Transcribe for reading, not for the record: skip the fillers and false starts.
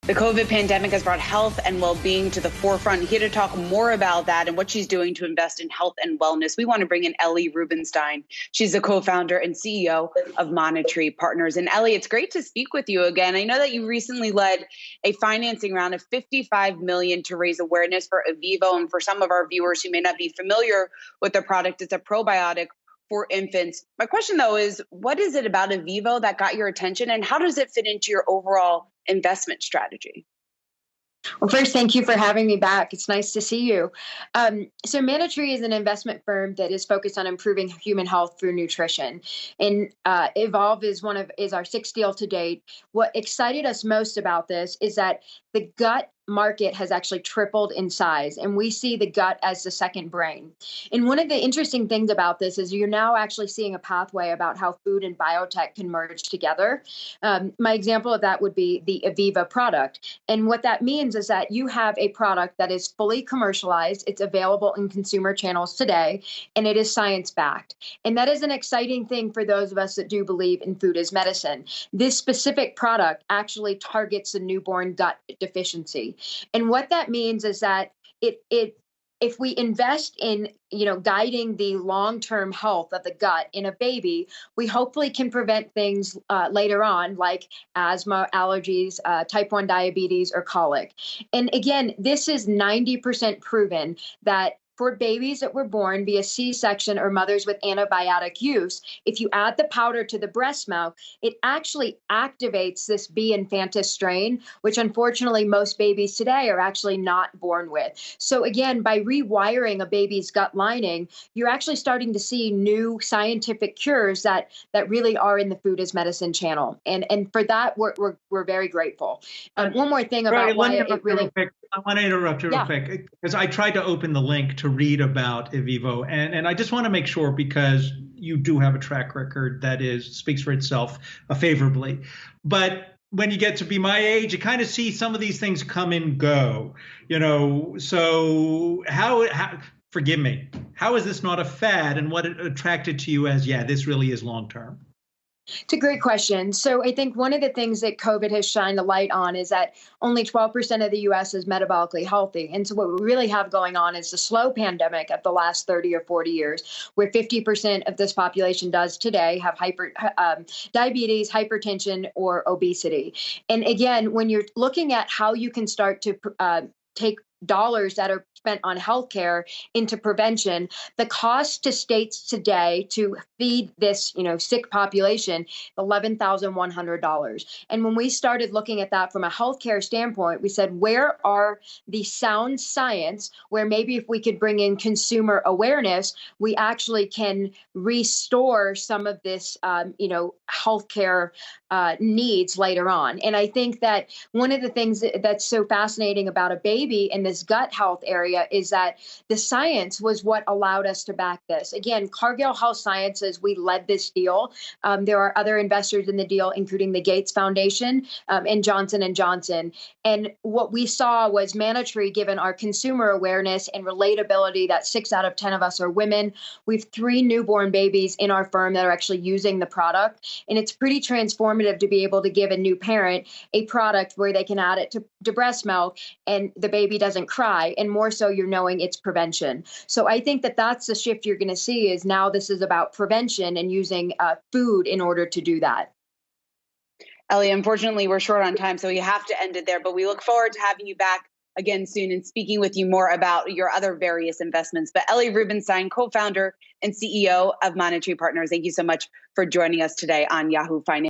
The COVID pandemic has brought health and well-being to the forefront. Here to talk more about that and what she's doing to invest in health and wellness, we want to bring in Ellie Rubenstein. She's the co-founder and CEO of Manna Partners. And Ellie, it's great to speak with you again. I know that you recently led a financing round of $55 million to raise awareness for Avivo. And for some of our viewers who may not be familiar with the product, it's a probiotic for infants. My question, though, is what is it about Avivo that got your attention, and how does it fit into your overall investment strategy? Well, first, thank you for having me back. It's nice to see you. So Manna is an investment firm that is focused on improving human health through nutrition. And Evolve is our sixth deal to date. What excited us most about this is that the gut market has actually tripled in size, and we see the gut as the second brain. And one of the interesting things about this is you're now actually seeing a pathway about how food and biotech can merge together. My example of that would be the Aviva product. And what that means is that you have a product that is fully commercialized, it's available in consumer channels today, and it is science-backed. And that is an exciting thing for those of us that do believe in food as medicine. This specific product actually targets the newborn gut deficiency. And what that means is that if we invest in, guiding the long-term health of the gut in a baby, we hopefully can prevent things later on, like asthma, allergies, type 1 diabetes, or colic. And again, this is 90% proven that for babies that were born via C-section or mothers with antibiotic use, if you add the powder to the breast milk, it actually activates this B. infantis strain, which unfortunately most babies today are actually not born with. So again, by rewiring a baby's gut lining, you're actually starting to see new scientific cures that really are in the food as medicine channel. And for that, we're very grateful. One more thing about why it really... I want to interrupt you real quick because I tried to open the link to read about Avivo, and I just want to make sure, because you do have a track record that speaks for itself favorably. But when you get to be my age, you kind of see some of these things come and go, So how forgive me, how is this not a fad, and what attracted to you as, this really is long term? It's a great question. So I think one of the things that COVID has shined a light on is that only 12% of the U.S. is metabolically healthy. And so what we really have going on is the slow pandemic of the last 30 or 40 years, where 50% of this population does today have diabetes, hypertension, or obesity. And again, when you're looking at how you can start to take dollars that are spent on healthcare into prevention, the cost to states today to feed this, sick population, $11,100. And when we started looking at that from a healthcare standpoint, we said, where are the sound science where maybe if we could bring in consumer awareness, we actually can restore some of this, healthcare needs later on. And I think that one of the things that's so fascinating about a baby in this gut health area is that the science was what allowed us to back this. Again, Cargill Health Sciences, we led this deal. There are other investors in the deal, including the Gates Foundation and Johnson & Johnson. And what we saw was Manna, given our consumer awareness and relatability that 6 out of 10 of us are women. We have 3 newborn babies in our firm that are actually using the product. And it's pretty transformative to be able to give a new parent a product where they can add it to breast milk and the baby doesn't cry. And more so, you're knowing it's prevention. So I think that that's the shift you're going to see is now this is about prevention and using food in order to do that. Ellie, unfortunately, we're short on time, so we have to end it there. But we look forward to having you back again soon and speaking with you more about your other various investments. But Ellie Rubenstein, co-founder and CEO of Manna Partners, thank you so much for joining us today on Yahoo Finance.